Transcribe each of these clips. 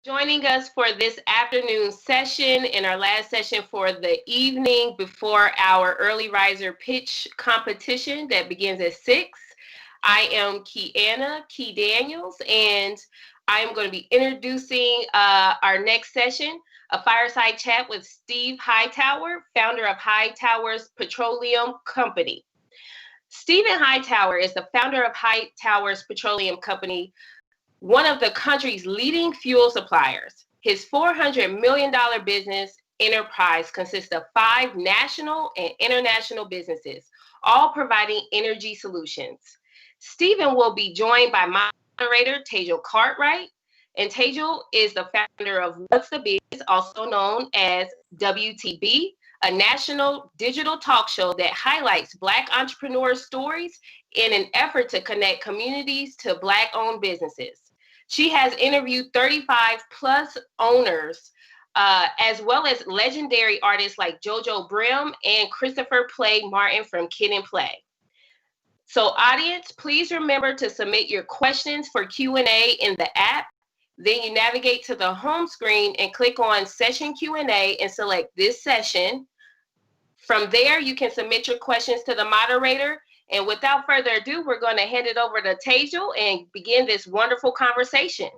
Joining us for this afternoon session and our last session for the evening before our early riser pitch competition that begins at 6. I am Key Daniels, and I am going to be introducing our next session, a fireside chat with Steve Hightower, founder of Hightowers Petroleum Company. Stephen Hightower is the founder of Hightowers Petroleum Company, one of the country's leading fuel suppliers. His $400 million business enterprise consists of 5 national and international businesses, all providing energy solutions. Stephen will be joined by moderator Te'Jal Cartwright, and Te'Jal is the founder of What's the Biz, also known as WTB, a national digital talk show that highlights Black entrepreneur stories in an effort to connect communities to Black-owned businesses. She has interviewed 35 plus owners, as well as legendary artists like JoJo Brim and Christopher Play Martin from Kid and Play. So audience, please remember to submit your questions for Q&A in the app. Then you navigate to the home screen and click on Session Q&A and select this session. From there, you can submit your questions to the moderator. And without further ado, we're going to hand it over to Te'Jal and begin this wonderful conversation.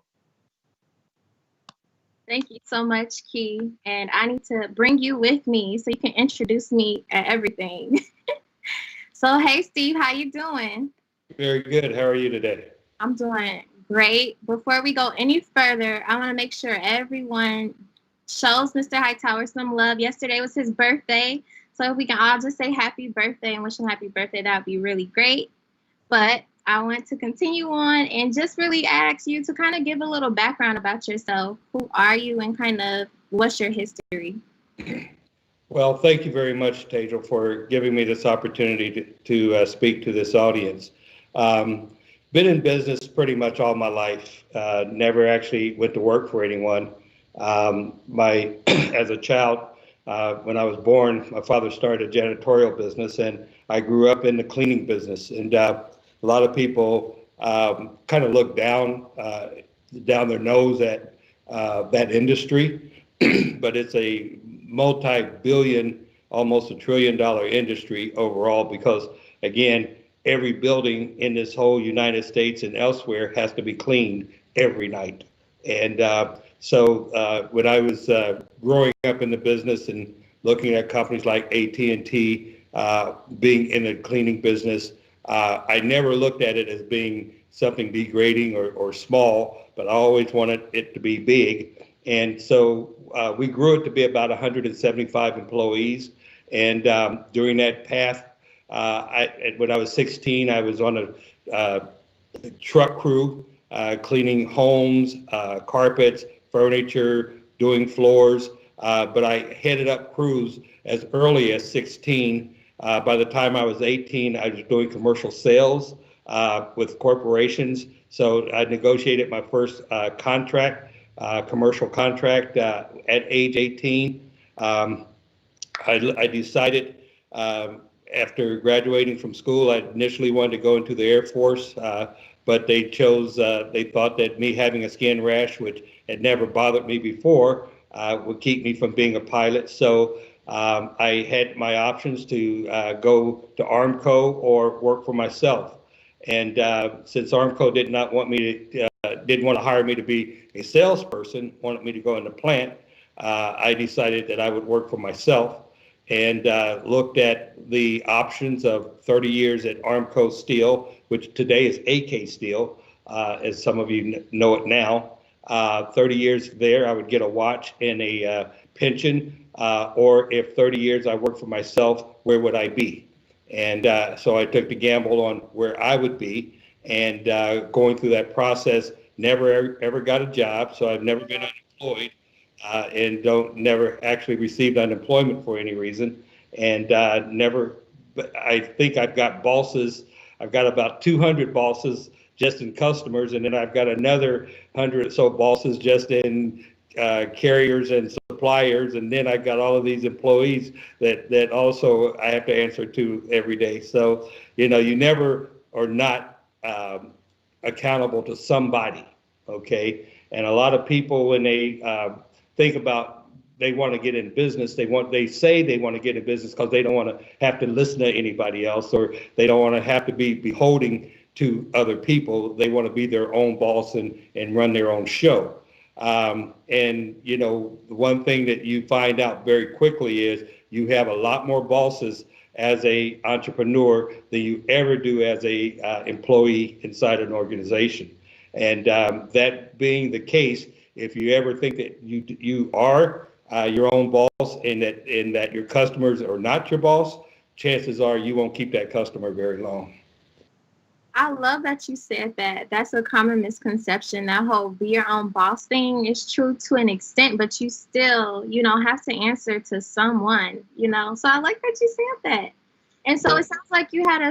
Thank you so much, Key. And I need to bring you with me so you can introduce me at everything. So, hey, Steve, how you doing? Very good. How are you today? I'm doing great. Before we go any further, I want to make sure everyone shows Mr. Hightower some love. Yesterday was his birthday. So if we can all just say happy birthday and wish him happy birthday, that would be really great. But I want to continue on and just really ask you to kind of give a little background about yourself. Who are you and kind of what's your history? Well, thank you very much, Te'Jal, for giving me this opportunity to speak to this audience. Been in business pretty much all my life. Never actually went to work for anyone. As a child, when I was born, my father started a janitorial business, and I grew up in the cleaning business. And a lot of people kind of look down their nose at that industry, but it's a multi-billion, almost $1 trillion industry overall, because again, every building in this whole United States and elsewhere has to be cleaned every night. And so when I was growing up in the business and looking at companies like AT&T being in the cleaning business, I never looked at it as being something degrading or small, but I always wanted it to be big. And so we grew it to be about 175 employees. And during that path, when I was 16, I was on a truck crew, cleaning homes, carpets, furniture, doing floors. But I headed up crews as early as 16. By the time I was 18, I was doing commercial sales with corporations. So I negotiated my first commercial contract at age 18. I decided after graduating from school, I initially wanted to go into the Air Force, but they thought that me having a skin rash, which had never bothered me before, would keep me from being a pilot. So I had my options to go to Armco or work for myself. And since Armco didn't want to hire me to be a salesperson, wanted me to go in the plant, I decided that I would work for myself, and looked at the options of 30 years at Armco Steel, which today is AK Steel, as some of you know it now. 30 years there, I would get a watch and a pension, or if 30 years I worked for myself, where would I be? And so I took the gamble on where I would be, and going through that process, never ever got a job, so I've never been unemployed. And never actually received unemployment for any reason, and I think I've got bosses. I've got about 200 bosses just in customers, and then I've got another 100 or so bosses just in carriers and suppliers, and then I've got all of these employees that also I have to answer to every day. So you never are not accountable to somebody, okay? And a lot of people, when they think about they want to get in business, they say they want to get in business because they don't want to have to listen to anybody else, or they don't want to have to be beholding to other people. They want to be their own boss and run their own show. And you know, the one thing that you find out very quickly is you have a lot more bosses as a entrepreneur than you ever do as a employee inside an organization. And that being the case, if you ever think that you are your own boss and that your customers are not your boss, chances are you won't keep that customer very long. I love that you said that. That's a common misconception. That whole be your own boss thing is true to an extent, but you still, have to answer to someone, So I like that you said that. And so it sounds like you have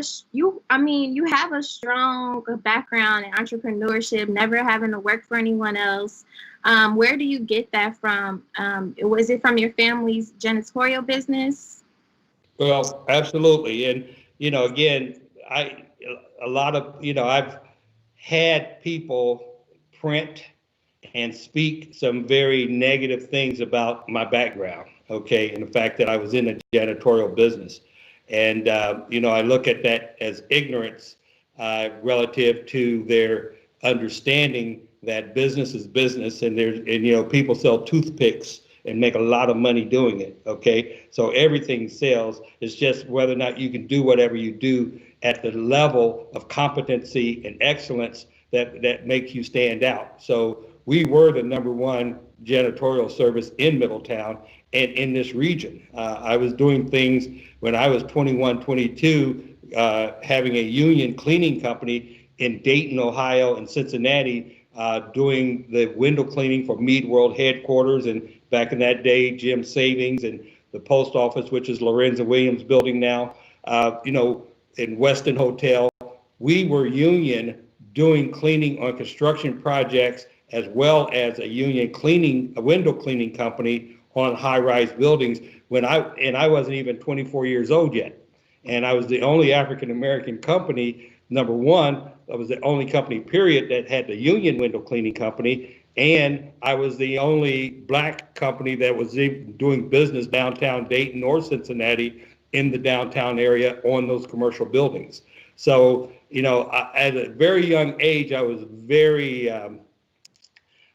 a strong background in entrepreneurship, never having to work for anyone else. Where do you get that from? Was it from your family's janitorial business? Well, absolutely. And, again, I've had people print and speak some very negative things about my background, okay, and the fact that I was in the janitorial business. And, I look at that as ignorance relative to their understanding that business is business, and people sell toothpicks and make a lot of money doing it, okay? So everything sells. It's just whether or not you can do whatever you do at the level of competency and excellence that makes you stand out. So we were the #1 janitorial service in Middletown and in this region. I was doing things when I was 21, 22, having a union cleaning company in Dayton, Ohio, and Cincinnati, doing the window cleaning for Mead World headquarters, and back in that day, Jim Savings, and the post office, which is Lorenzo Williams building now, in Weston Hotel. We were union doing cleaning on construction projects, as well as a union a window cleaning company on high-rise buildings I wasn't even 24 years old yet. And I was the only African-American company, #1, I was the only company, period, that had the union window cleaning company. And I was the only Black company that was even doing business downtown Dayton or Cincinnati in the downtown area on those commercial buildings. So, at a very young age, I was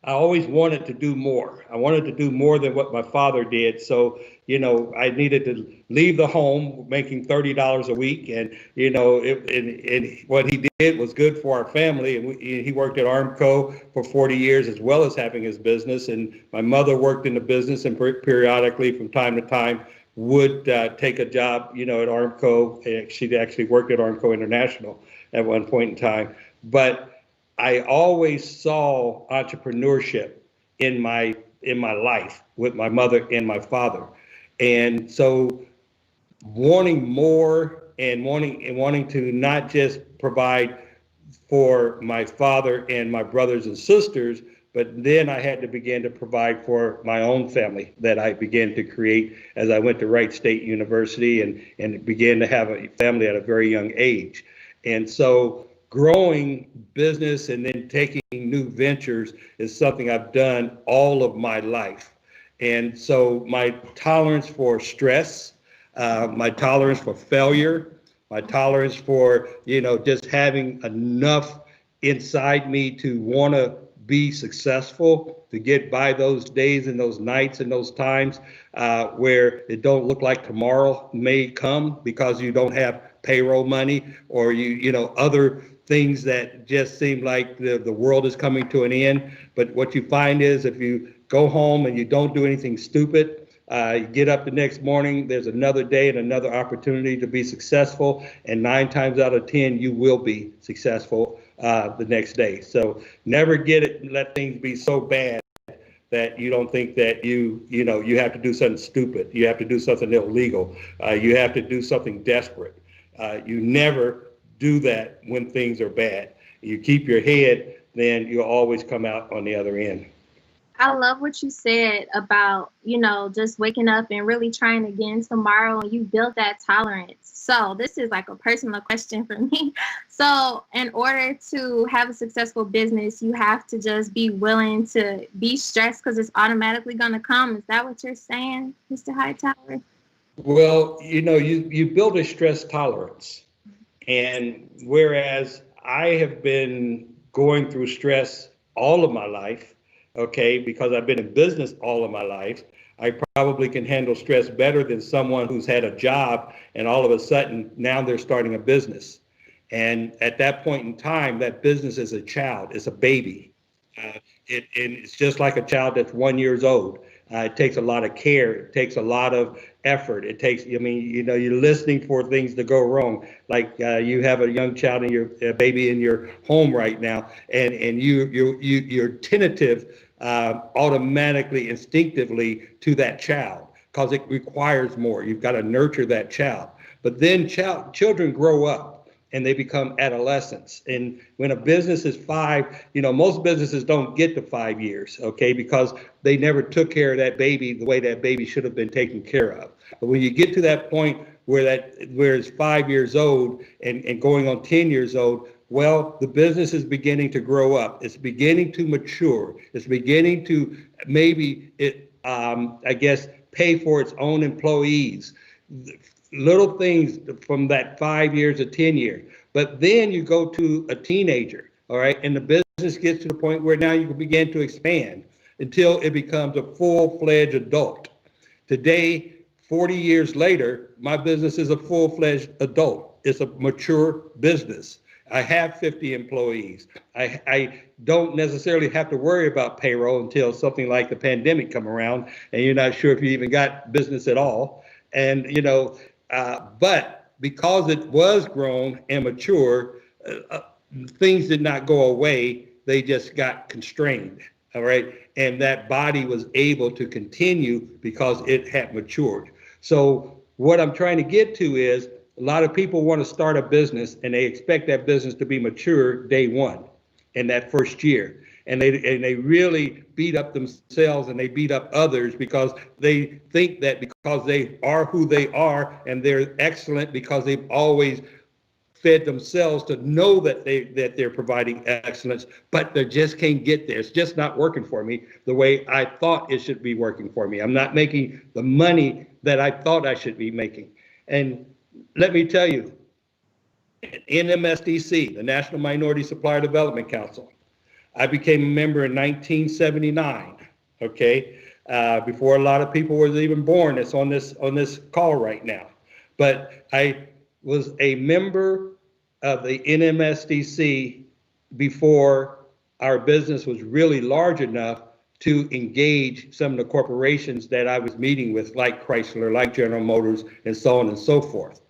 I always wanted to do more. I wanted to do more than what my father did. So, I needed to leave the home making $30 a week. And, and what he did was good for our family. And he worked at Armco for 40 years, as well as having his business. And my mother worked in the business, and periodically from time to time would take a job, at Armco. She'd actually worked at Armco International at one point in time. But I always saw entrepreneurship in my life with my mother and my father. And so wanting more and wanting to not just provide for my father and my brothers and sisters, but then I had to begin to provide for my own family that I began to create as I went to Wright State University and began to have a family at a very young age. And so growing business and then taking new ventures is something I've done all of my life. And so my tolerance for stress, my tolerance for failure, my tolerance for, just having enough inside me to want to be successful, to get by those days and those nights and those times where it don't look like tomorrow may come because you don't have payroll money, or other things that just seem like the world is coming to an end. But what you find is if you go home and you don't do anything stupid, you get up the next morning, there's another day and another opportunity to be successful. And 9 times out of 10, you will be successful the next day. So never let things be so bad that you don't think that you have to do something stupid. You have to do something illegal. You have to do something desperate. You never do that when things are bad. You keep your head, then you'll always come out on the other end. I love what you said about, just waking up and really trying again tomorrow, and you built that tolerance. So this is like a personal question for me. So in order to have a successful business, you have to just be willing to be stressed because it's automatically going to come. Is that what you're saying, Mr. Hightower? Well, you build a stress tolerance. And whereas I have been going through stress all of my life, okay, because I've been in business all of my life, I probably can handle stress better than someone who's had a job and all of a sudden now they're starting a business. And at that point in time, that business is a child, it's a baby. And it's just like a child that's 1 year old. It takes a lot of care. It takes a lot of effort. It takes, you're listening for things to go wrong. Like you have a young child and your baby in your home right now, and you're tentative automatically, instinctively to that child because it requires more. You've got to nurture that child. But then children grow up and they become adolescents. And when a business is five, most businesses don't get to 5 years, okay, because they never took care of that baby the way that baby should have been taken care of. But when you get to that point where it's 5 years old and going on 10 years old, well, the business is beginning to grow up. It's beginning to mature. It's beginning to maybe pay for its own employees. Little things from that 5 years to 10 years. But then you go to a teenager, all right, and the business gets to the point where now you can begin to expand until it becomes a full-fledged adult. Today, 40 years later, my business is a full-fledged adult. It's a mature business. I have 50 employees. I don't necessarily have to worry about payroll until something like the pandemic come around and you're not sure if you even got business at all. And, but because it was grown and mature, things did not go away. They just got constrained. All right. And that body was able to continue because it had matured. So what I'm trying to get to is a lot of people want to start a business and they expect that business to be mature day one in that first year. And they really beat up themselves and they beat up others because they think that because they are who they are and they're excellent because they've always fed themselves to know that they're providing excellence, but they just can't get there. It's just not working for me the way I thought it should be working for me. I'm not making the money that I thought I should be making. And let me tell you, NMSDC, the National Minority Supplier Development Council, I became a member in 1979, okay, before a lot of people was even born that's on this call right now. But I was a member of the NMSDC before our business was really large enough to engage some of the corporations that I was meeting with, like Chrysler, like General Motors, and so on and so forth.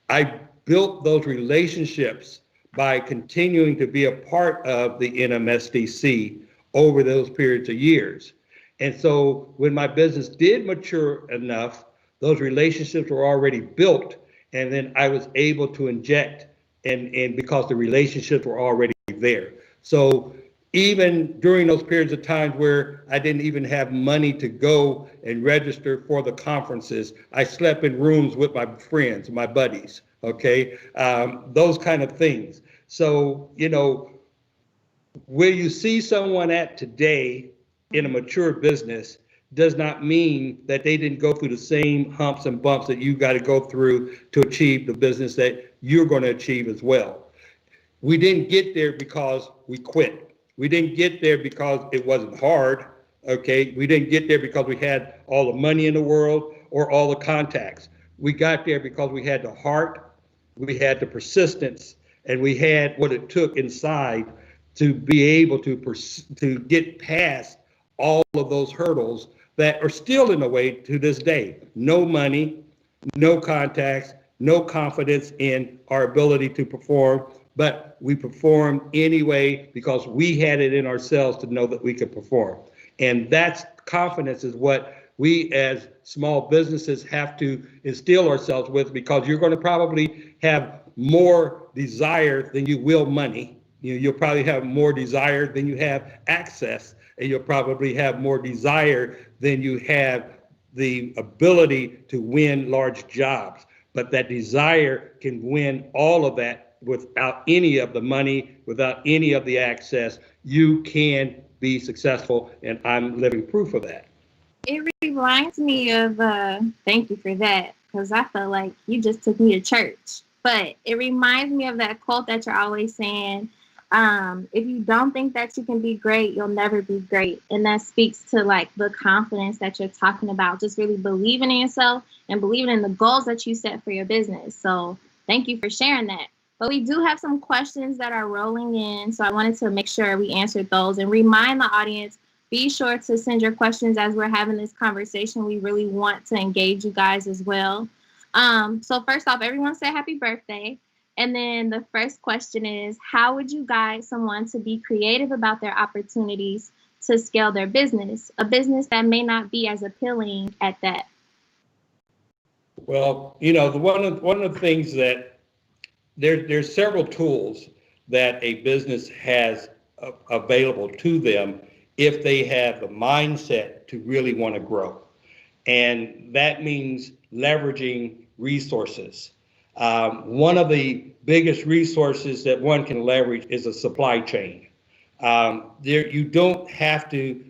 I built those relationships by continuing to be a part of the NMSDC over those periods of years. And so when my business did mature enough, those relationships were already built, and then I was able to inject and because the relationships were already there. So even during those periods of times where I didn't even have money to go and register for the conferences, I slept in rooms with my friends, my buddies, okay? Those kind of things. So, where you see someone at today in a mature business does not mean that they didn't go through the same humps and bumps that you got to go through to achieve the business that you're going to achieve as well. We didn't get there because we quit. We didn't get there because it wasn't hard, okay? We didn't get there because we had all the money in the world or all the contacts. We got there because we had the heart, we had the persistence, and we had what it took inside to be able to get past all of those hurdles that are still in the way to this day. No money, no contacts, no confidence in our ability to perform, but we performed anyway because we had it in ourselves to know that we could perform. And that's confidence is what we as small businesses have to instill ourselves with, because you're going to probably have more desire than you will money. You'll probably have more desire than you have access and you'll probably have more desire than you have the ability to win large jobs. But that desire can win all of that without any of the money, without any of the access. You can be successful, and I'm living proof of that. It reminds me of, thank you for that, because I felt like you just took me to church. But it reminds me of that quote that you're always saying, if you don't think that you can be great, you'll never be great. And that speaks to like the confidence that you're talking about, just really believing in yourself and believing in the goals that you set for your business. So thank you for sharing that. But we do have some questions that are rolling in. So I wanted to make sure we answered those and remind the audience, be sure to send your questions as we're having this conversation. We really want to engage you guys as well. So first off, everyone say happy birthday. And then the first question is, how would you guide someone to be creative about their opportunities to scale their business, a business that may not be as appealing at that? Well, you know, one of the things that there's several tools that a business has available to them if they have the mindset to really want to grow. And that means leveraging resources. One of the biggest resources that one can leverage is a supply chain. You don't have to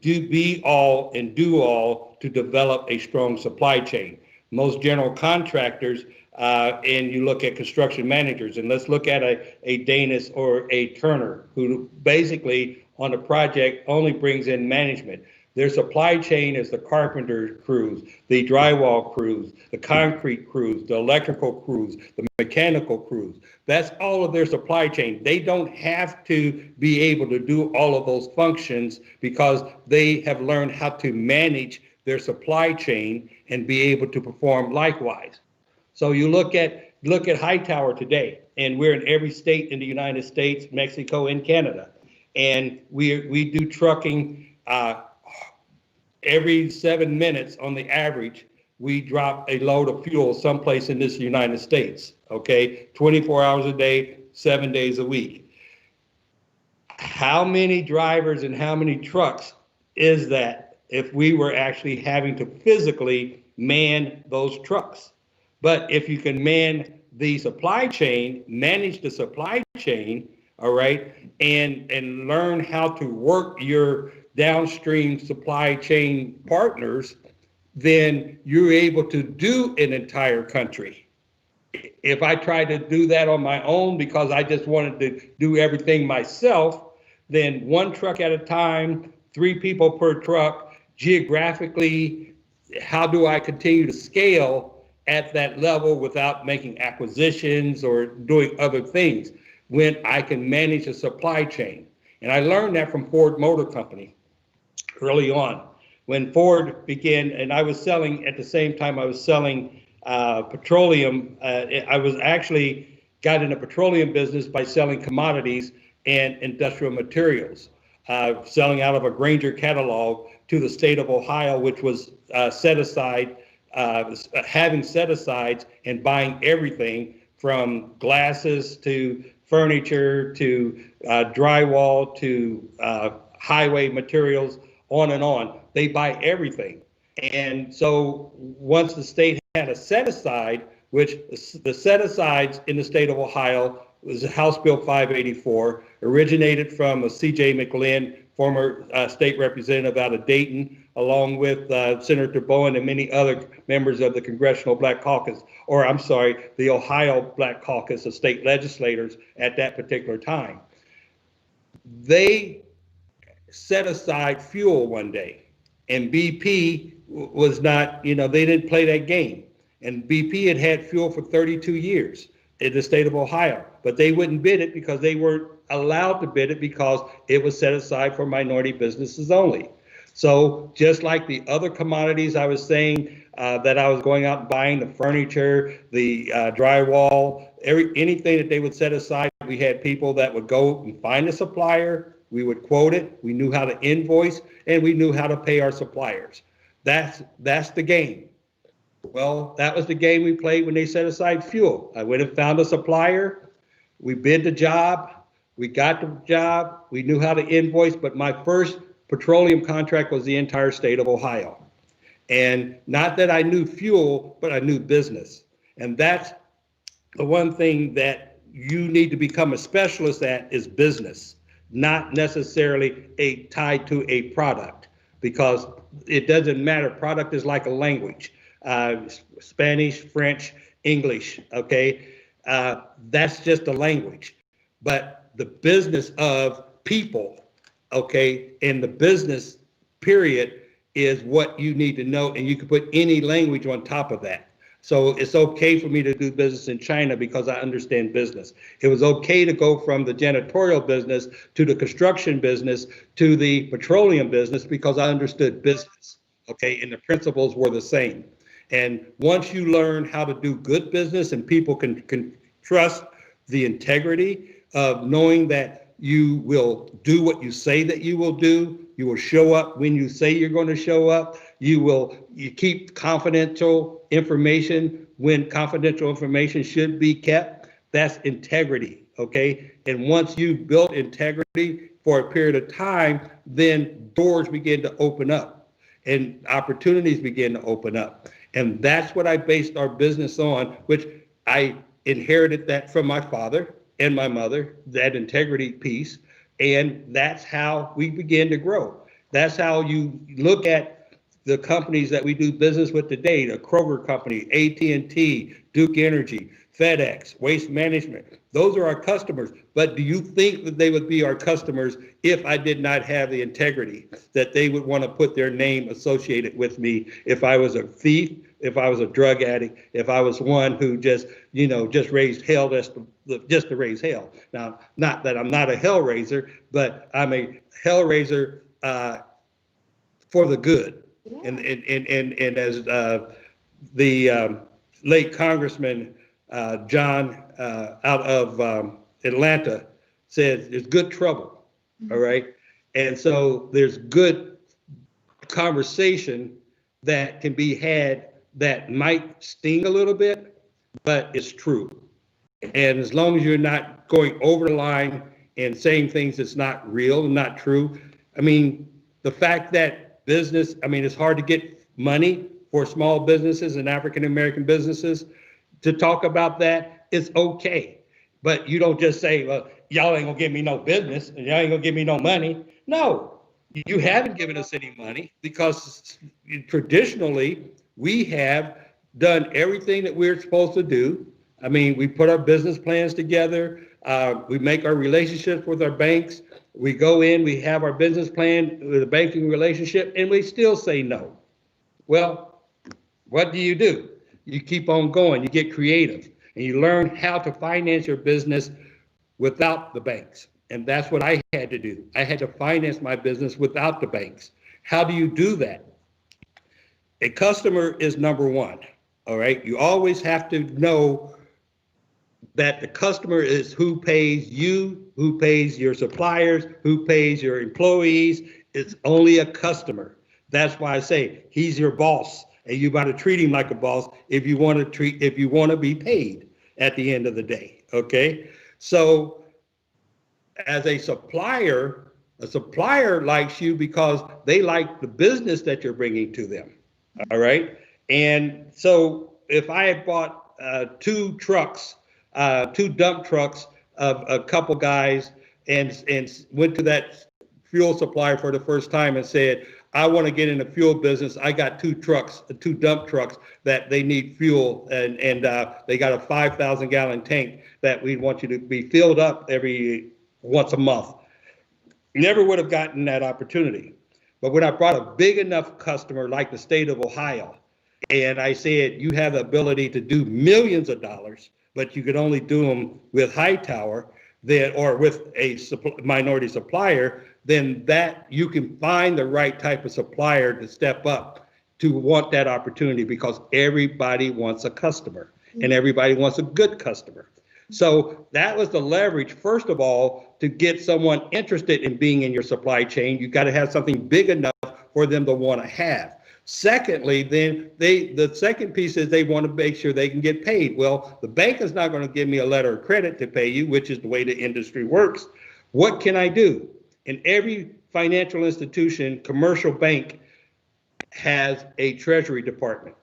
be all and do all to develop a strong supply chain. Most general contractors, and you look at construction managers, and let's look at a Danish or a Turner, who basically on a project only brings in management. Their supply chain is the carpenter crews, the drywall crews, the concrete crews, the electrical crews, the mechanical crews. That's all of their supply chain. They don't have to be able to do all of those functions because they have learned how to manage their supply chain and be able to perform likewise. So you look at Hightower today, and we're in every state in the United States, Mexico, and Canada. And we do trucking. Every 7 minutes on the average, we drop a load of fuel someplace in this United States, okay? 24 hours a day, 7 days a week. How many drivers and how many trucks is that if we were actually having to physically man those trucks? But if you can man the supply chain, manage the supply chain, all right, and learn how to work your downstream supply chain partners, then you're able to do an entire country. If I tried to do that on my own because I just wanted to do everything myself, then one truck at a time, 3 people per truck, geographically, how do I continue to scale at that level without making acquisitions or doing other things when I can manage a supply chain? And I learned that from Ford Motor Company early on. When Ford began, and I was selling, at the same time I was selling petroleum, I was actually got in the petroleum business by selling commodities and industrial materials, selling out of a Granger catalog to the state of Ohio, which was set aside, having set asides and buying everything from glasses to furniture to drywall to highway materials, on and on. They buy everything. And so once the state had a set aside, which the set asides in the state of Ohio was House Bill 584, originated from a C.J. McLean, former state representative out of Dayton, along with Senator Bowen and many other members of the Congressional Black Caucus, or I'm sorry, the Ohio Black Caucus of state legislators at that particular time. They set aside fuel one day, and BP was not, they didn't play that game. And BP had fuel for 32 years in the state of Ohio, but they wouldn't bid it because they weren't allowed to bid it because it was set aside for minority businesses only. So just like the other commodities I was saying that I was going out and buying, the furniture, the drywall, anything that they would set aside, we had people that would go and find a supplier. We would quote it. We knew how to invoice, and we knew how to pay our suppliers. That's the game. Well, that was the game we played when they set aside fuel. I went and found a supplier. We bid the job. We got the job. We knew how to invoice. But my first petroleum contract was the entire state of Ohio. And not that I knew fuel, but I knew business. And that's the one thing that you need to become a specialist at is business, not necessarily tied to a product, because it doesn't matter. Product is like a language, Spanish, French, English, okay? That's just a language. But the business of people, okay, and the business period is what you need to know, and you can put any language on top of that. So it's okay for me to do business in China because I understand business. It was okay to go from the janitorial business to the construction business to the petroleum business because I understood business, okay? And the principles were the same. And once you learn how to do good business and people can trust the integrity of knowing that you will do what you say that you will do, you will show up when you say you're going to show up, you keep confidential information when confidential information should be kept. That's integrity, okay? And once you've built integrity for a period of time, then doors begin to open up and opportunities begin to open up. And that's what I based our business on, which I inherited that from my father and my mother, that integrity piece. And that's how we began to grow. That's how you look at the companies that we do business with today, the Kroger company, AT&T, Duke Energy, FedEx, Waste Management. Those are our customers. But do you think that they would be our customers if I did not have the integrity, that they would want to put their name associated with me if I was a thief, if I was a drug addict, if I was one who just raised hell just to raise hell? Now, not that I'm not a hell raiser, but I'm a hell raiser for the good. Yeah. And as the late Congressman John out of Atlanta said, there's good trouble, all right? And so there's good conversation that can be had that might sting a little bit, but it's true. And as long as you're not going over the line and saying things that's not real and not true, I mean, the fact that business, I mean, it's hard to get money for small businesses and African-American businesses. To talk about that, it's okay. But you don't just say, well, y'all ain't gonna give me no business and y'all ain't gonna give me no money. No, you haven't given us any money because traditionally we have done everything that we're supposed to do. I mean, we put our business plans together. We make our relationships with our banks. We go in, we have our business plan with a banking relationship, and we still say no. Well, what do? You keep on going, you get creative, and you learn how to finance your business without the banks. And that's what I had to do. I had to finance my business without the banks. How do you do that? A customer is number one, all right? You always have to know that the customer is who pays you, who pays your suppliers, who pays your employees. It's only a customer. That's why I say he's your boss, and you got to treat him like a boss if you want to be paid at the end of the day. Okay, so as a supplier likes you because they like the business that you're bringing to them. All right, and so if I had bought two dump trucks of a couple guys and went to that fuel supplier for the first time and said, I want to get in the fuel business. I got two dump trucks that they need fuel, and they got a 5,000 gallon tank that we want you to be filled up once a month. Never would have gotten that opportunity. But when I brought a big enough customer like the state of Ohio, and I said, you have the ability to do millions of dollars, but you could only do them with Hightower, or with a minority supplier, then that you can find the right type of supplier to step up to want that opportunity, because everybody wants a customer and everybody wants a good customer. So that was the leverage, first of all, to get someone interested in being in your supply chain. You got to have something big enough for them to want to have. Secondly, then the second piece is they want to make sure they can get paid. Well, the bank is not going to give me a letter of credit to pay you, which is the way the industry works. What can I do? And every financial institution, commercial bank, has a treasury department.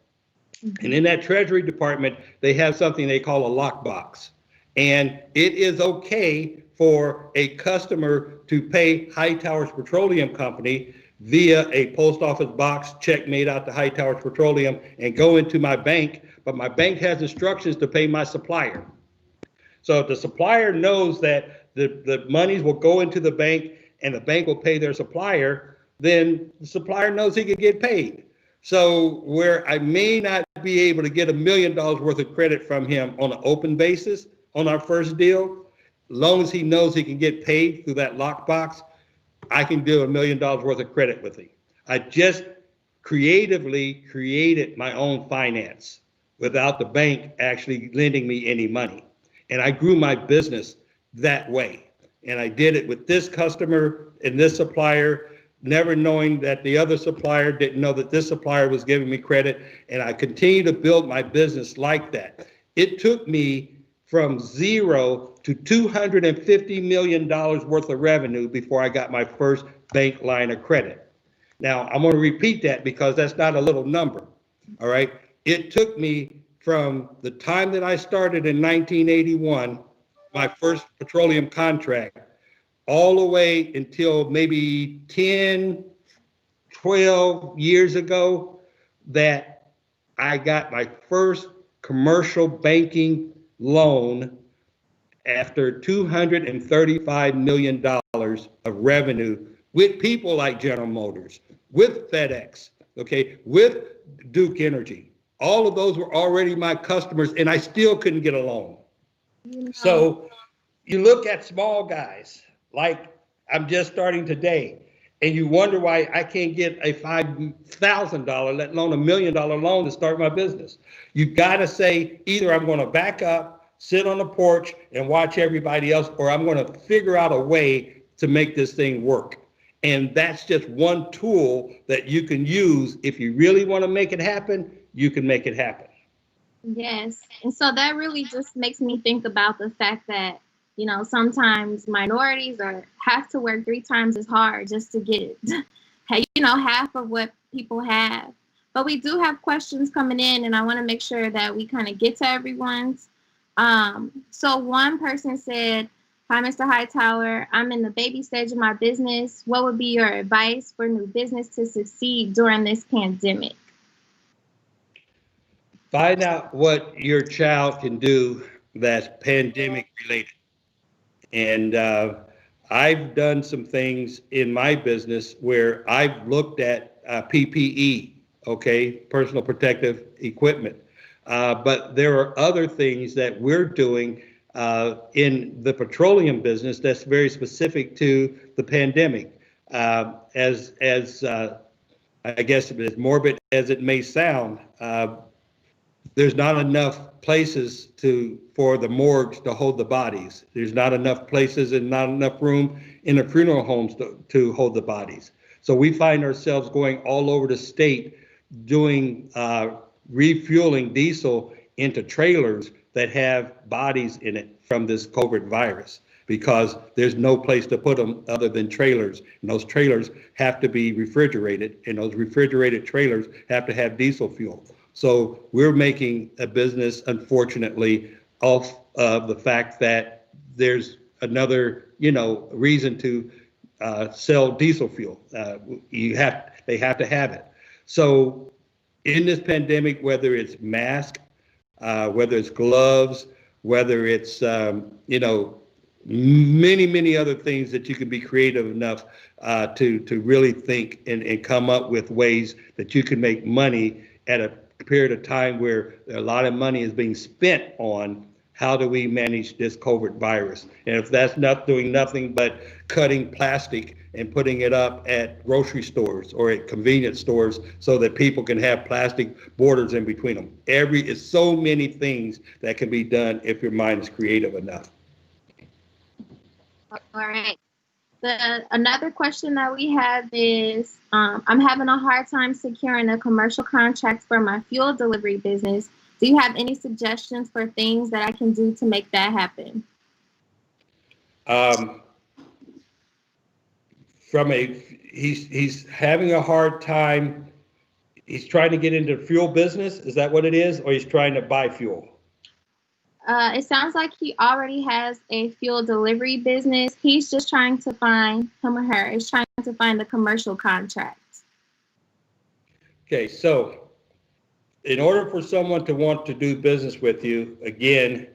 And in that treasury department, they have something they call a lockbox. And it is okay for a customer to pay Hightowers Petroleum Company via a post office box, check made out to Hightowers Petroleum, and go into my bank. But my bank has instructions to pay my supplier. So if the supplier knows that the monies will go into the bank and the bank will pay their supplier, then the supplier knows he can get paid. So where I may not be able to get $1 million worth of credit from him on an open basis on our first deal, as long as he knows he can get paid through that lockbox, I can do $1 million worth of credit with him. I just creatively created my own finance without the bank actually lending me any money. And I grew my business that way. And I did it with this customer and this supplier, never knowing that the other supplier didn't know that this supplier was giving me credit. And I continue to build my business like that. It took me from zero to $250 million worth of revenue before I got my first bank line of credit. Now, I'm going to repeat that because that's not a little number. All right. It took me from the time that I started in 1981, my first petroleum contract, all the way until maybe 10, 12 years ago, that I got my first commercial banking loan after $235 million of revenue with people like General Motors, with FedEx, okay, with Duke Energy. All of those were already my customers, and I still couldn't get a loan. So you look at small guys, like I'm just starting today, and you wonder why I can't get a $5,000, let alone $1 million loan to start my business. You got to say, either I'm going to back up, sit on the porch and watch everybody else, or I'm going to figure out a way to make this thing work. And that's just one tool that you can use. If you really want to make it happen, you can make it happen. Yes. And so that really just makes me think about the fact that, you know, sometimes minorities have to work 3 times as hard just to get, you know, half of what people have. But we do have questions coming in, and I want to make sure that we kind of get to everyone's. So one person said, "Hi, Mr. Hightower. I'm in the baby stage of my business. What would be your advice for new business to succeed during this pandemic?" Find out what your child can do that's pandemic related. And I've done some things in my business where I've looked at PPE, okay, personal protective equipment. But there are other things that we're doing in the petroleum business that's very specific to the pandemic. As I guess as morbid as it may sound, there's not enough places for the morgues to hold the bodies. There's not enough places and not enough room in the funeral homes to hold the bodies. So we find ourselves going all over the state doing refueling diesel into trailers that have bodies in it from this COVID virus, because there's no place to put them other than trailers. And those trailers have to be refrigerated, and those refrigerated trailers have to have diesel fuel. So we're making a business, unfortunately, off of the fact that there's another, reason to sell diesel fuel. They have to have it. So in this pandemic, whether it's masks, whether it's gloves, whether it's, many other things that you can be creative enough to really think and come up with ways that you can make money at a period of time where a lot of money is being spent on how do we manage this COVID virus. And if that's not doing nothing but cutting plastic and putting it up at grocery stores or at convenience stores so that people can have plastic borders in between them. It's so many things that can be done if your mind is creative enough. All right. Another question that we have is, I'm having a hard time securing a commercial contract for my fuel delivery business. Do you have any suggestions for things that I can do to make that happen? he's having a hard time. He's trying to get into fuel business. Is that what it is? Or he's trying to buy fuel? It sounds like he already has a fuel delivery business. He's just trying to find, him or her is trying to find a commercial contract. Okay, so in order for someone to want to do business with you, again,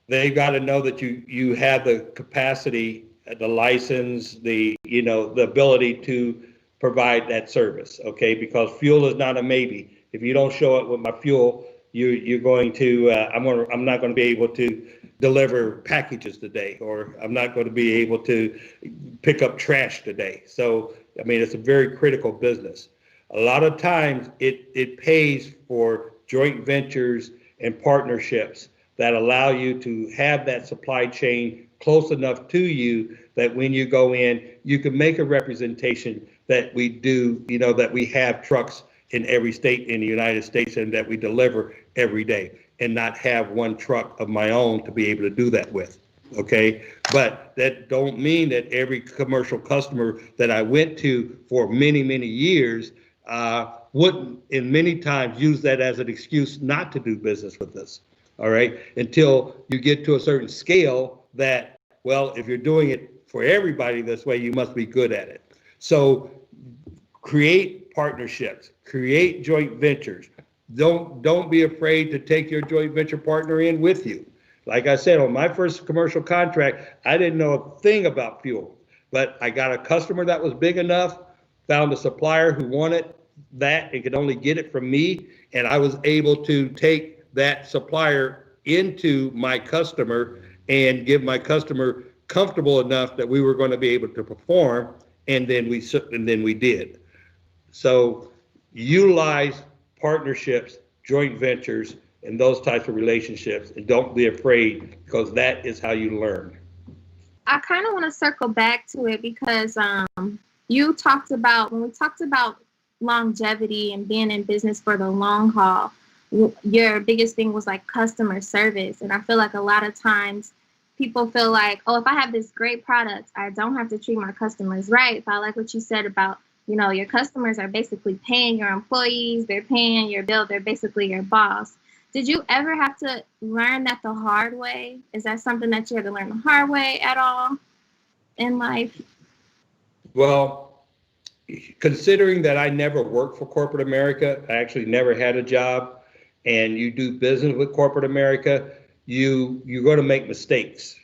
they've got to know that you have the capacity, the license, the ability to provide that service. Okay, because fuel is not a maybe. If you don't show up with my fuel, you're going to I'm not going to be able to deliver packages today, or I'm not going to be able to pick up trash today. So I mean, it's a very critical business. A lot of times it pays for joint ventures and partnerships that allow you to have that supply chain close enough to you that when you go in, you can make a representation that we do, that we have trucks in every state in the United States and that we deliver every day, and not have one truck of my own to be able to do that with. Okay, but that don't mean that every commercial customer that I went to for many, many years wouldn't, in many times, use that as an excuse not to do business with us. All right, until you get to a certain scale that, well, if you're doing it for everybody this way, you must be good at it. So create partnerships, create joint ventures. Don't be afraid to take your joint venture partner in with you. Like I said, on my first commercial contract, I didn't know a thing about fuel, but I got a customer that was big enough, found a supplier who wanted that and could only get it from me, and I was able to take that supplier into my customer and give my customer comfortable enough that we were going to be able to perform, and then we did. So utilize partnerships, joint ventures, and those types of relationships, and don't be afraid, because that is how you learn. I kind of want to circle back to it because when we talked about longevity and being in business for the long haul, your biggest thing was like customer service. And I feel like a lot of times people feel like, oh, if I have this great product, I don't have to treat my customers right. If I like what you said about, your customers are basically paying your employees, they're paying your bill, they're basically your boss. Did you ever have to learn that the hard way? Is that something that you had to learn the hard way at all in life? Well, considering that I never worked for corporate America, I actually never had a job, and you do business with corporate America, you're going to make mistakes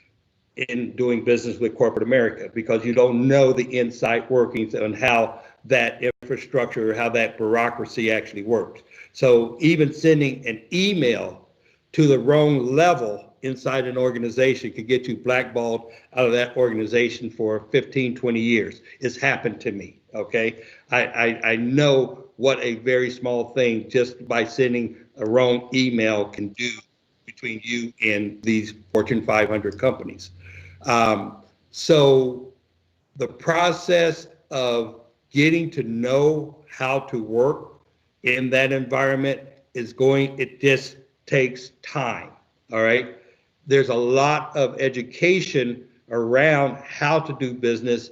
in doing business with corporate America, because you don't know the inside workings and how that infrastructure, how that bureaucracy actually works. So even sending an email to the wrong level inside an organization could get you blackballed out of that organization for 15, 20 years. It's happened to me, okay? I know what a very small thing just by sending a wrong email can do between you and these Fortune 500 companies. So the process of getting to know how to work in that environment it just takes time, all right? There's a lot of education around how to do business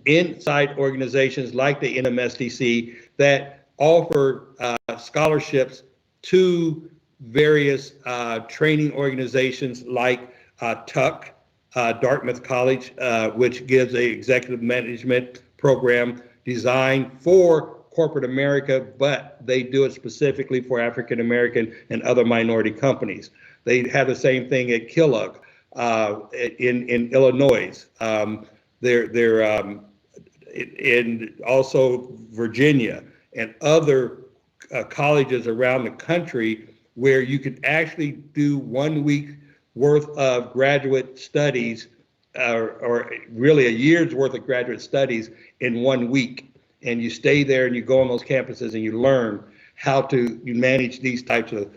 inside organizations like the NMSDC that offer scholarships to various training organizations like TUC, Dartmouth College, which gives a executive management program designed for corporate America, but they do it specifically for African American and other minority companies. They have the same thing at Kellogg in Illinois. They're in also Virginia and other colleges around the country where you could actually do 1 week worth of graduate studies, or really a year's worth of graduate studies in 1 week. And you stay there and you go on those campuses and you learn how to manage these types of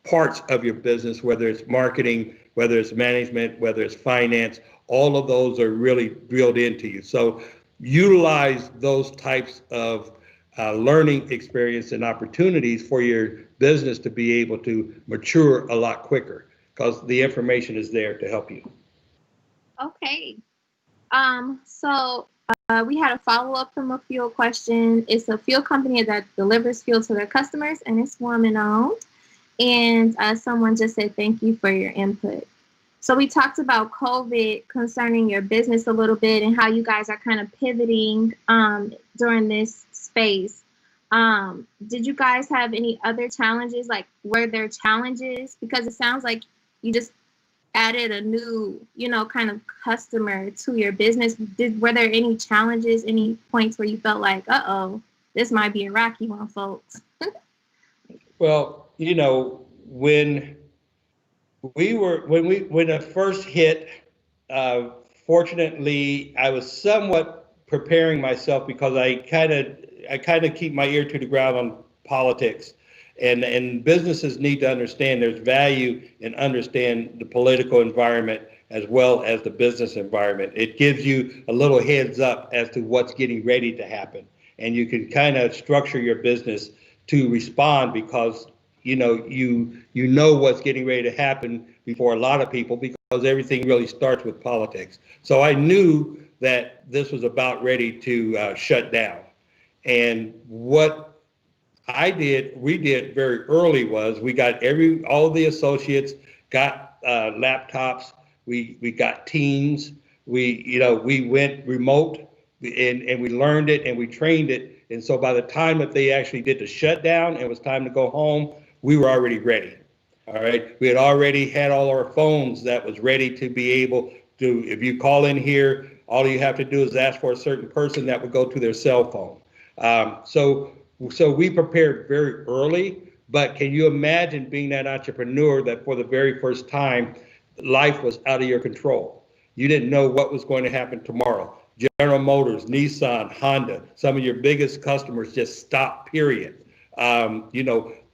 parts of your business, whether it's marketing, whether it's management, whether it's finance. All of those are really drilled into you. So utilize those types of learning experience and opportunities for your business to be able to mature a lot quicker, because the information is there to help you. Okay. So We had a follow-up from a fuel question. It's a fuel company that delivers fuel to their customers, and it's woman-owned. And someone just said, thank you for your input. So we talked about COVID concerning your business a little bit and how you guys are kind of pivoting during this space. Did you guys have any other challenges? Like, were there challenges? Because it sounds like you just added a new, kind of customer to your business. Were there any challenges, any points where you felt like, uh-oh, this might be a rocky one, folks? Well, when it first hit, fortunately, I was somewhat preparing myself because I kind of keep my ear to the ground on politics, and businesses need to understand there's value in understand the political environment as well as the business environment. It gives you a little heads up as to what's getting ready to happen, and you can kind of structure your business to respond because you know what's getting ready to happen before a lot of people, because everything really starts with politics. So I knew that this was about ready to shut down. And what we did very early was we got all of the associates got laptops. We got teams. We went remote and we learned it and we trained it. And so by the time that they actually did the shutdown and it was time to go home, we were already ready. All right. We had already had all our phones that was ready to be able to, if you call in here, all you have to do is ask for a certain person that would go to their cell phone. So we prepared very early, but can you imagine being that entrepreneur that for the very first time, life was out of your control? You didn't know what was going to happen tomorrow. General Motors, Nissan, Honda, some of your biggest customers just stopped, period.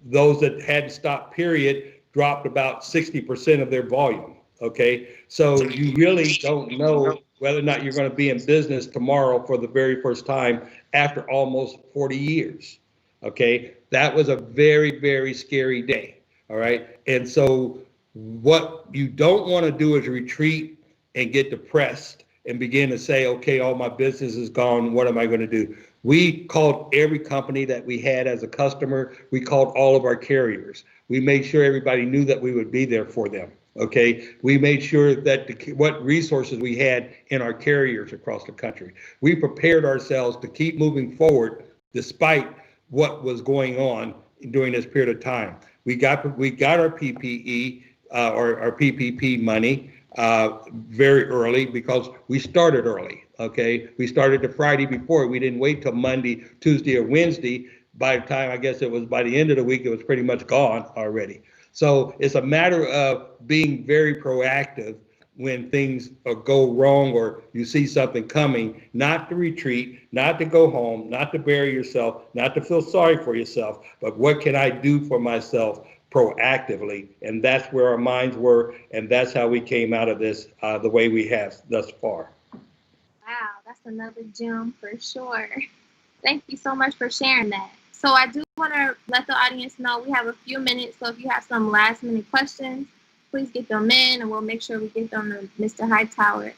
Those that hadn't stopped, period, dropped about 60% of their volume, okay? So you really don't know whether or not you're going to be in business tomorrow for the very first time after almost 40 years, okay? That was a very, very scary day, all right? And so what you don't want to do is retreat and get depressed and begin to say, okay, all my business is gone, what am I going to do? We called every company that we had as a customer. We called all of our carriers. We made sure everybody knew that we would be there for them, okay? We made sure that what resources we had in our carriers across the country. We prepared ourselves to keep moving forward despite what was going on during this period of time. We got our PPE, or our PPP money very early because we started early. Okay, we started the Friday before. We didn't wait till Monday, Tuesday, or Wednesday. By the time, I guess it was by the end of the week, it was pretty much gone already. So it's a matter of being very proactive when things go wrong or you see something coming, not to retreat, not to go home, not to bury yourself, not to feel sorry for yourself, but what can I do for myself proactively? And that's where our minds were, and that's how we came out of this the way we have thus far. Wow, that's another gem for sure. Thank you so much for sharing that. So I do want to let the audience know we have a few minutes. So if you have some last minute questions, please get them in and we'll make sure we get them to Mr. Hightower.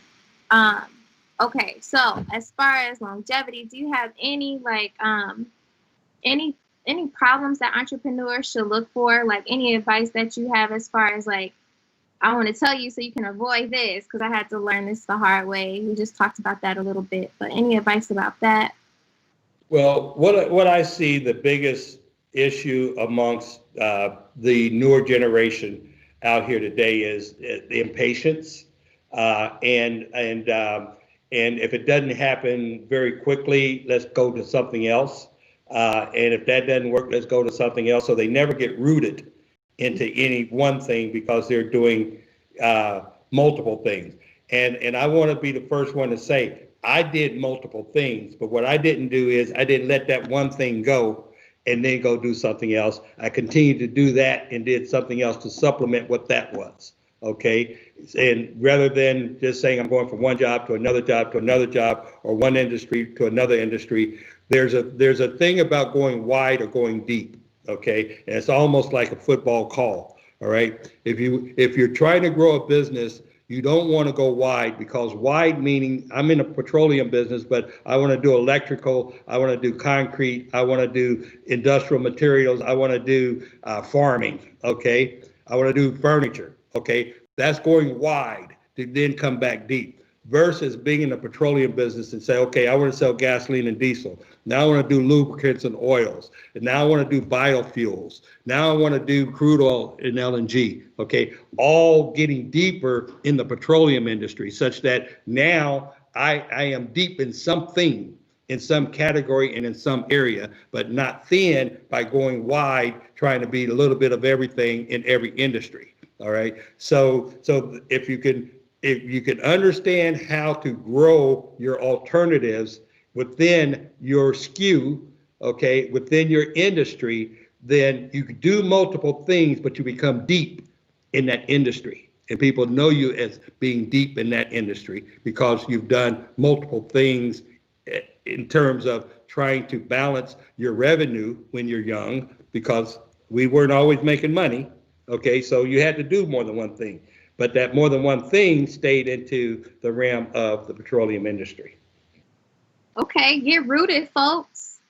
Okay, so as far as longevity, do you have any any problems that entrepreneurs should look for? Like any advice that you have as far as like, I want to tell you so you can avoid this because I had to learn this the hard way. We just talked about that a little bit, but any advice about that? Well, what I see the biggest issue amongst the newer generation out here today is the impatience, and if it doesn't happen very quickly, let's go to something else. And if that doesn't work, let's go to something else. So they never get rooted into any one thing because they're doing multiple things. And I want to be the first one to say, I did multiple things, but what I didn't do is I didn't let that one thing go and then go do something else. I continued to do that and did something else to supplement what that was. Okay. And rather than just saying I'm going from one job to another job to another job or one industry to another industry, there's a thing about going wide or going deep. Okay. And it's almost like a football call. All right. If you're trying to grow a business, You don't want to go wide, because wide meaning I'm in a petroleum business, but I want to do electrical, I want to do concrete, I want to do industrial materials, I want to do farming, okay? I want to do furniture, okay? That's going wide to then come back deep, versus being in the petroleum business and say, okay, I want to sell gasoline and diesel. Now I want to do lubricants and oils. And now I want to do biofuels. Now I want to do crude oil and LNG. Okay, all getting deeper in the petroleum industry, such that now I am deep in something, in some category and in some area, but not thin by going wide, trying to be a little bit of everything in every industry. All right. So if you can understand how to grow your alternatives within your SKU, okay, within your industry, then you can do multiple things, but you become deep in that industry. And people know you as being deep in that industry because you've done multiple things in terms of trying to balance your revenue when you're young, because we weren't always making money. Okay, so you had to do more than one thing. But that more than one thing stayed into the realm of the petroleum industry. Okay, get rooted, folks.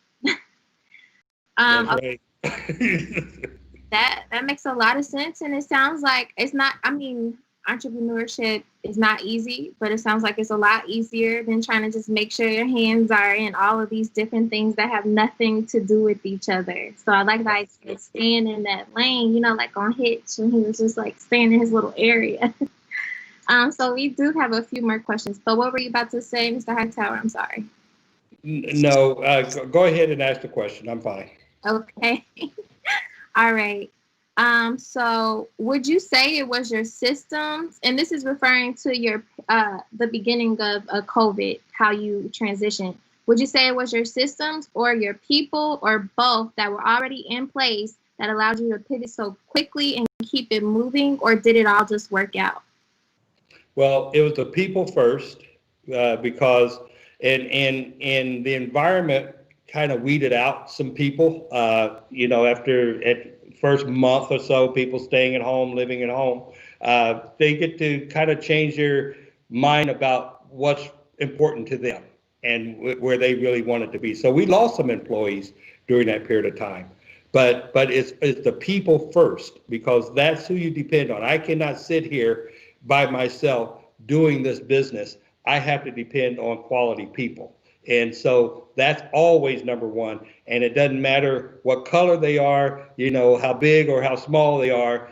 That's right. That makes a lot of sense, and it sounds like it's not. I mean, entrepreneurship is not easy, but it sounds like it's a lot easier than trying to just make sure your hands are in all of these different things that have nothing to do with each other. So I like that he's staying in that lane, you know, like on Hitch, when he was just like staying in his little area. So we do have a few more questions, but what were you about to say, Mr. Hightower? I'm sorry. No, go ahead and ask the question. I'm fine. Okay. All right. So would you say it was your systems, and this is referring to your the beginning of COVID, how you transitioned? Would you say it was your systems or your people or both that were already in place that allowed you to pivot so quickly and keep it moving, or did it all just work out? Well, it was the people first, because and the environment kind of weeded out some people. After at first month or so, people staying at home, living at home, they get to kind of change their mind about what's important to them and where they really want it to be. So we lost some employees during that period of time. But it's the people first, because that's who you depend on. I cannot sit here by myself doing this business. I have to depend on quality people. And so that's always number one. And it doesn't matter what color they are, how big or how small they are,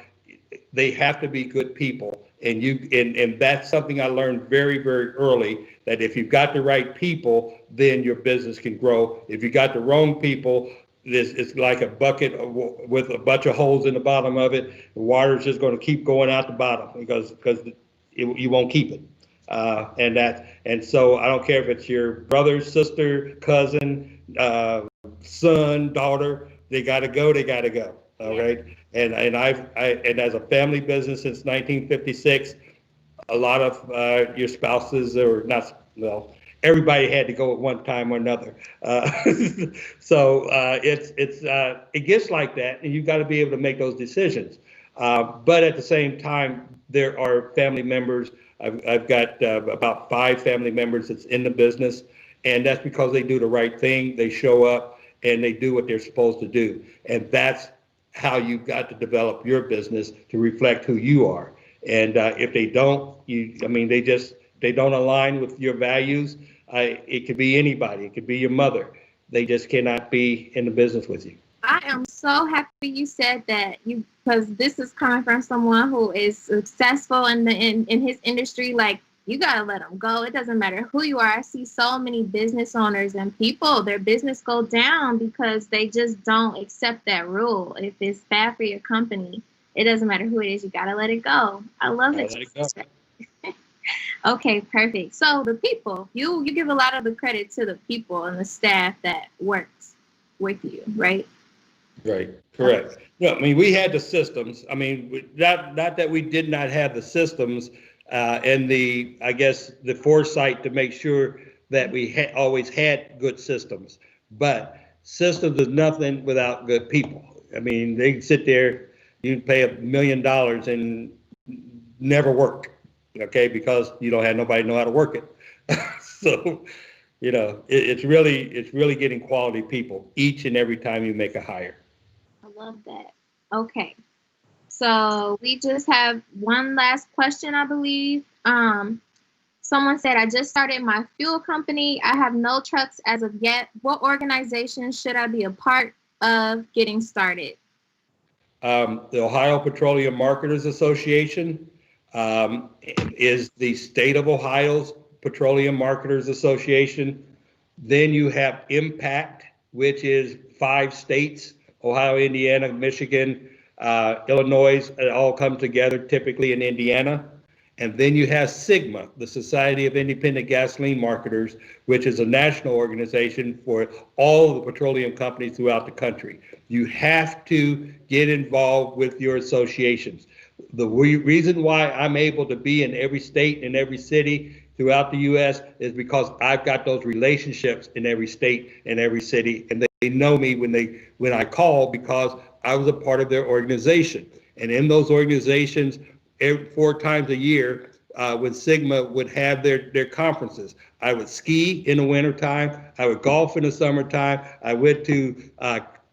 they have to be good people. And that's something I learned very, very early, that if you've got the right people, then your business can grow. If you got the wrong people, it's like a bucket with a bunch of holes in the bottom of it. The water's just going to keep going out the bottom because you won't keep it. And so I don't care if it's your brother, sister, cousin, son, daughter, they got to go. All right. And as a family business since 1956, a lot of your spouses or not, well, everybody had to go at one time or another. So it gets like that, and you've got to be able to make those decisions. But at the same time, there are family members. I've got about 5 family members that's in the business, and that's because they do the right thing. They show up and they do what they're supposed to do, and that's how you've got to develop your business to reflect who you are. And if they don't, they don't align with your values. It could be anybody. It could be your mother. They just cannot be in the business with you. I am so happy you said that, because this is coming from someone who is successful in his industry. Like, you gotta let them go. It doesn't matter who you are. I see so many business owners and people, their business go down because they just don't accept that rule. If it's bad for your company, it doesn't matter who it is. You gotta let it go. I love it. Okay, perfect. So the people, you give a lot of the credit to the people and the staff that works with you, right? Right, correct. No, I mean, we had the systems. I mean, not that we did not have the systems and the foresight to make sure that we always had good systems. But systems is nothing without good people. I mean, they sit there, you pay $1 million and never work. okay, because you don't have nobody know how to work it. So, it's really getting quality people each and every time you make a hire. I love that. Okay. So we just have one last question, I believe. Someone said, I just started my fuel company. I have no trucks as of yet. What organization should I be a part of getting started? The Ohio Petroleum Marketers Association is the state of Ohio's Petroleum Marketers Association. Then you have Impact, which is 5 states, Ohio, Indiana, Michigan, Illinois, all come together typically in Indiana. And then you have SIGMA, the Society of Independent Gasoline Marketers, which is a national organization for all the petroleum companies throughout the country. You have to get involved with your associations. The reason why I'm able to be in every state and every city throughout the U.S. is because I've got those relationships in every state and every city, and they know me when I call because I was a part of their organization. And in those organizations, 4 times a year, when Sigma would have their conferences, I would ski in the wintertime, I would golf in the summertime, I went to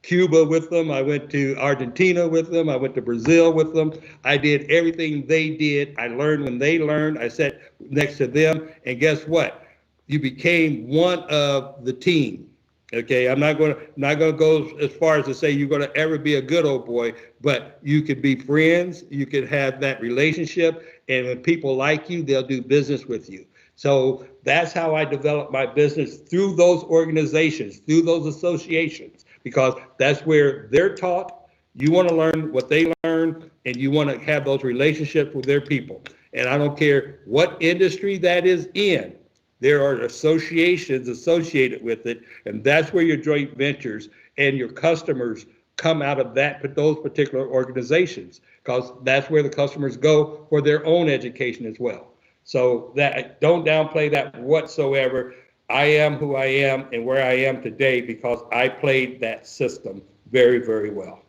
Cuba with them, I went to Argentina with them, I went to Brazil with them. I did everything they did. I learned when they learned. I sat next to them, and guess what? You became one of the team. Okay, I'm not gonna go as far as to say you're gonna ever be a good old boy, but you could be friends, you could have that relationship, and when people like you, they'll do business with you. So that's how I developed my business, through those organizations, through those associations, because that's where they're taught. You want to learn what they learn, and you want to have those relationships with their people. And I don't care what industry that is in. There are associations associated with it, and that's where your joint ventures and your customers come out of those particular organizations, because that's where the customers go for their own education as well. So that, don't downplay that whatsoever. I am who I am and where I am today because I played that system very, very well.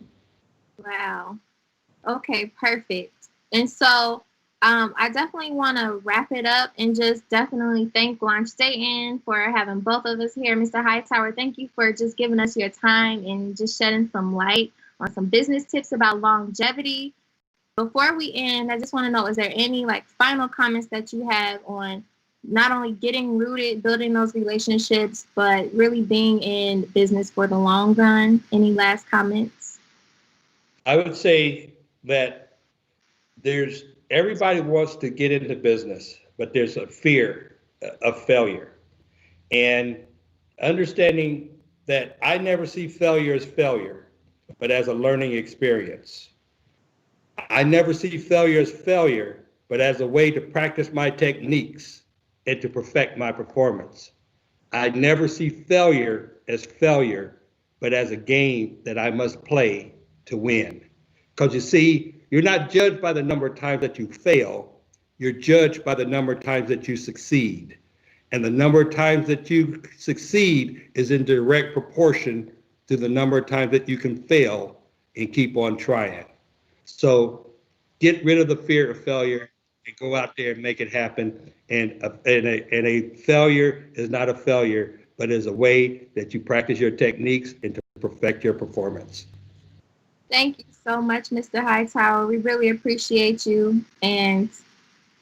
Wow. Okay, perfect. And so I definitely want to wrap it up and just definitely thank Launch Dayton for having both of us here. Mr. Hightower, thank you for just giving us your time and just shedding some light on some business tips about longevity. Before we end, I just want to know, is there any final comments that you have on not only getting rooted, building those relationships, but really being in business for the long run? Any last comments? I would say that everybody wants to get into business, but there's a fear of failure. And understanding that I never see failure as failure, but as a learning experience. I never see failure as failure, but as a way to practice my techniques and to perfect my performance. I never see failure as failure, but as a game that I must play to win. Because you see, you're not judged by the number of times that you fail, you're judged by the number of times that you succeed. And the number of times that you succeed is in direct proportion to the number of times that you can fail and keep on trying. So get rid of the fear of failure and go out there and make it happen. And a failure is not a failure, but is a way that you practice your techniques and to perfect your performance. Thank you so much, Mr. Hightower. We really appreciate you. And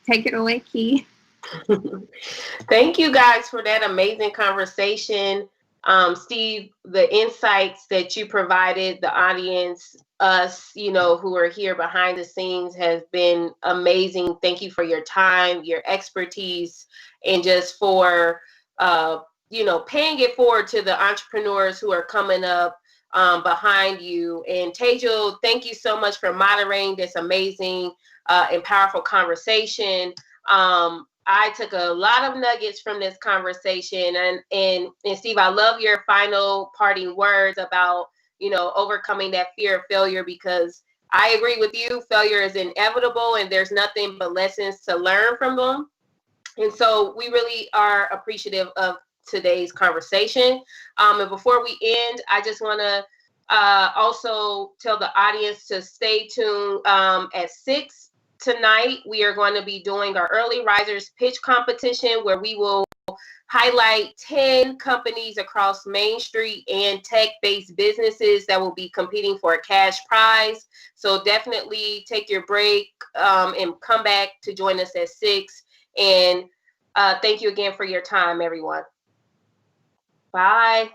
take it away, Key. Thank you guys for that amazing conversation. Steve, the insights that you provided the audience, us, who are here behind the scenes, has been amazing. Thank you for your time, your expertise, and just for, paying it forward to the entrepreneurs who are coming up behind you. And Te'Jal, thank you so much for moderating this amazing and powerful conversation. I took a lot of nuggets from this conversation, and Steve, I love your final parting words about, overcoming that fear of failure, because I agree with you. Failure is inevitable, and there's nothing but lessons to learn from them. And so we really are appreciative of today's conversation. And before we end, I just want to also tell the audience to stay tuned at 6 tonight, we are going to be doing our early risers pitch competition, where we will highlight 10 companies across Main Street and tech-based businesses that will be competing for a cash prize. So definitely take your break and come back to join us at 6. And thank you again for your time, everyone. Bye.